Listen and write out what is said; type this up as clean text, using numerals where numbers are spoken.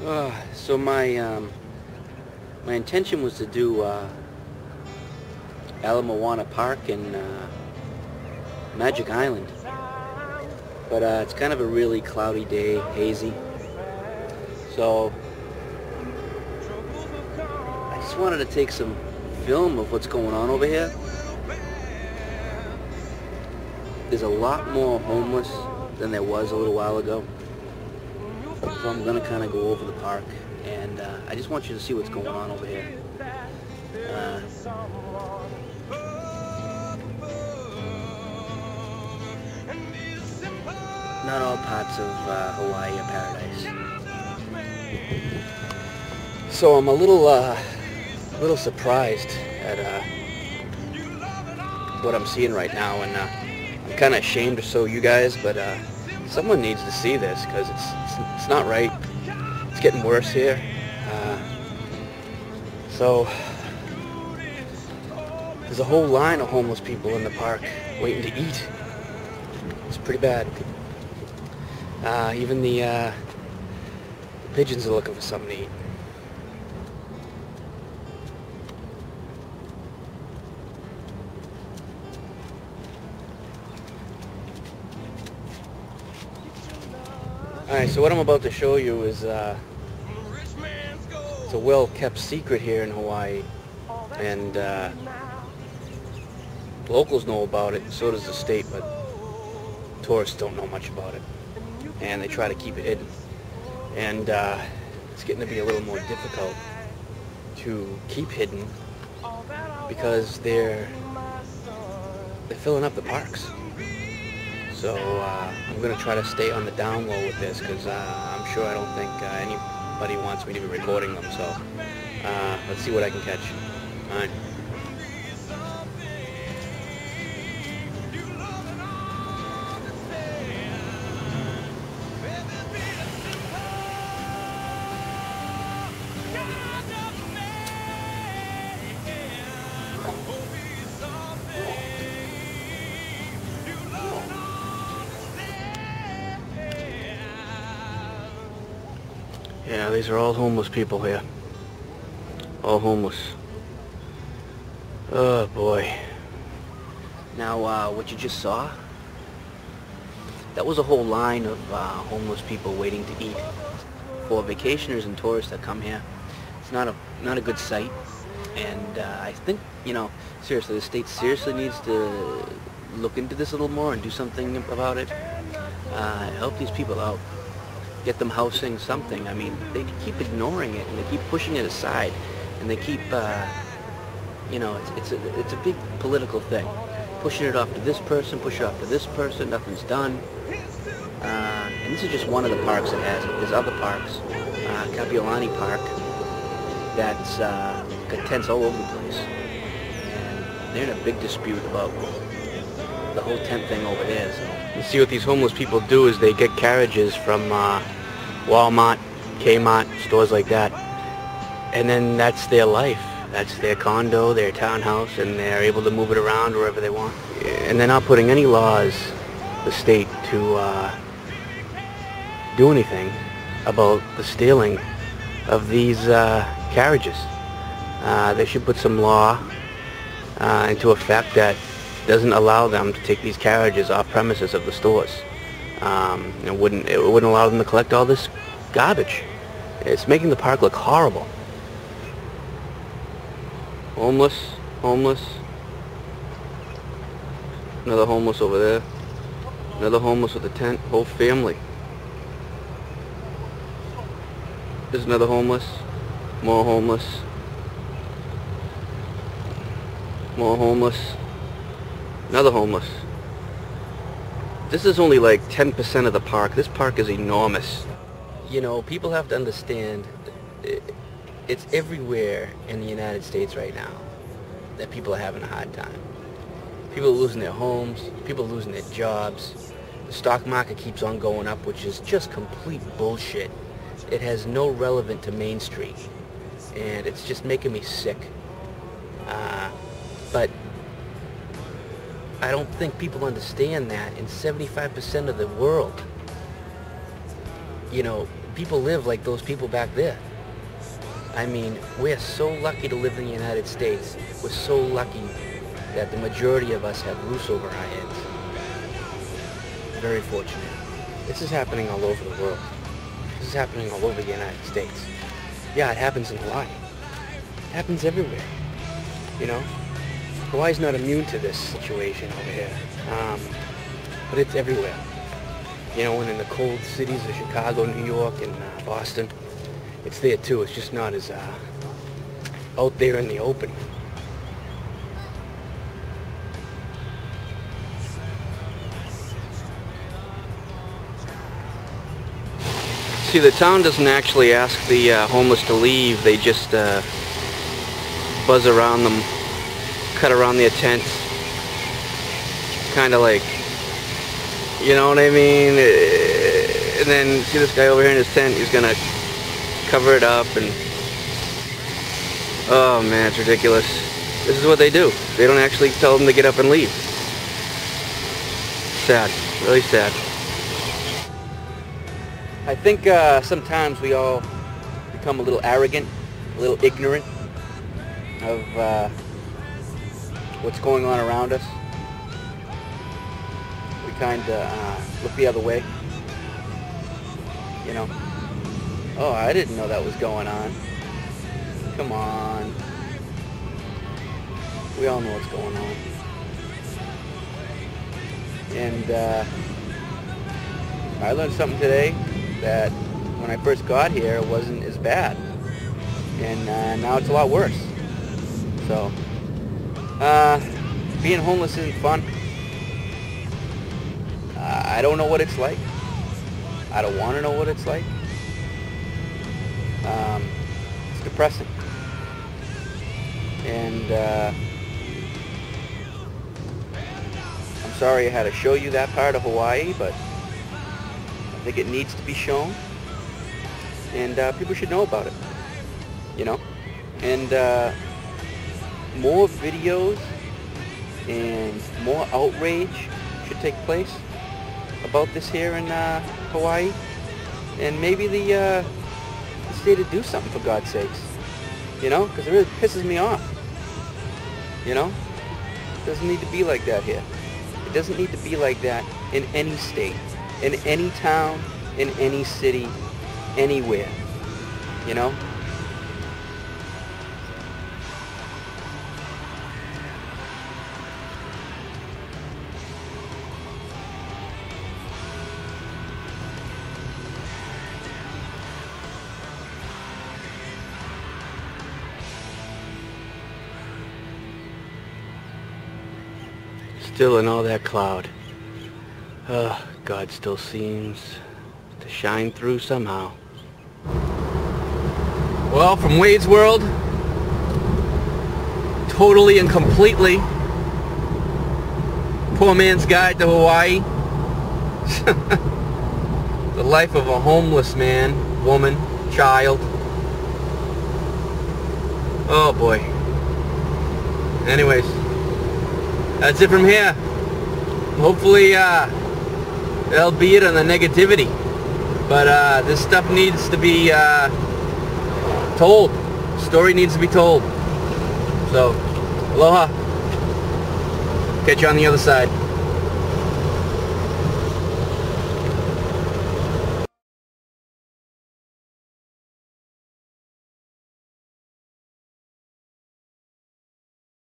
So my intention was to do Ala Park and Magic Island, but it's kind of a really cloudy day, hazy. So I just wanted to take some film of what's going on over here. There's a lot more homeless than there was a little while ago. So I'm going to kind of go over the park, and I just want you to see what's going on over here. Not all parts of Hawaii are paradise. So I'm a little surprised at what I'm seeing right now, and I'm kind of ashamed to show you guys, but someone needs to see this because it's not right. It's getting worse here. So there's a whole line of homeless people in the park waiting to eat. It's pretty bad. Even the pigeons are looking for something to eat. Alright, so what I'm about to show you is it's a well-kept secret here in Hawaii, and locals know about it, so does the state, but tourists don't know much about it, and they try to keep it hidden. And it's getting to be a little more difficult to keep hidden because they're filling up the parks. So I'm going to try to stay on the down low with this because I'm sure I don't think anybody wants me to be recording them. So let's see what I can catch. All right. Yeah, these are all homeless people here. All homeless. Oh boy. Now, what you just saw, that was a whole line of homeless people waiting to eat. For vacationers and tourists that come here, it's not a good sight. And I think, seriously, the state seriously needs to look into this a little more and do something about it. Help these people out. Get them housing, something. I mean, they keep ignoring it and they keep pushing it aside, and they keep, it's a big political thing. Pushing it off to this person, push it off to this person, nothing's done. And this is just one of the parks that has it. There's other parks, Kapiolani Park, that's got tents all over the place. And they're in a big dispute about the whole tent thing over there. So you see what these homeless people do is they get carriages from Walmart, Kmart, stores like that, and then that's their life. That's their condo, their townhouse, and they're able to move it around wherever they want. And they're not putting any laws, the state, to do anything about the stealing of these carriages. They should put some law into effect that doesn't allow them to take these carriages off premises of the stores. It wouldn't allow them to collect all this garbage. It's making the park look horrible. Homeless. Another homeless over there. Another homeless with a tent. Whole family. There's another homeless. More homeless. More homeless. Another homeless. This is only like 10% of the park. This park is enormous. People have to understand, it's everywhere in the United States right now that people are having a hard time. People are losing their homes, people are losing their jobs. The stock market keeps on going up, which is just complete bullshit. It has no relevance to Main Street, and it's just making me sick. But I don't think people understand that in 75% of the world, people live like those people back there. I mean, we're so lucky to live in the United States. We're so lucky that the majority of us have roofs over our heads. Very fortunate. This is happening all over the world. This is happening all over the United States. Yeah, it happens in Hawaii. It happens everywhere. You know? Hawaii's not immune to this situation over here. But it's everywhere. You know, and in the cold cities of Chicago, New York, and Boston, it's there too. It's just not as out there in the open. See, the town doesn't actually ask the homeless to leave. They just buzz around them, cut around their tents. Kind of like, you know what I mean? And then, see this guy over here in his tent? He's gonna cover it up and... Oh man, it's ridiculous. This is what they do. They don't actually tell them to get up and leave. Sad. Really sad. I think sometimes we all become a little arrogant, a little ignorant of what's going on around us. We kind of look the other way. You know, oh, I didn't know that was going on. Come on. We all know what's going on. And I learned something today that when I first got here it wasn't as bad, and now it's a lot worse. So being homeless isn't fun. I don't know what it's like. I don't want to know what it's like. It's depressing, and I'm sorry I had to show you that part of Hawaii, but I think it needs to be shown, and people should know about it, you know, and more videos and more outrage should take place about this here in Hawaii, and maybe the state to do something, for God's sakes, you know, because it really pisses me off, you know. It doesn't need to be like that here. It doesn't need to be like that in any state, in any town, in any city, anywhere, you know? Still in all that cloud. God still seems to shine through somehow. Well, from Wade's World, totally and completely, Poor Man's Guide to Hawaii. The life of a homeless man, woman, child. Oh boy. Anyways, that's it from here. Hopefully, that'll be it on the negativity. But this stuff needs to be told. Story needs to be told. So, aloha. Catch you on the other side.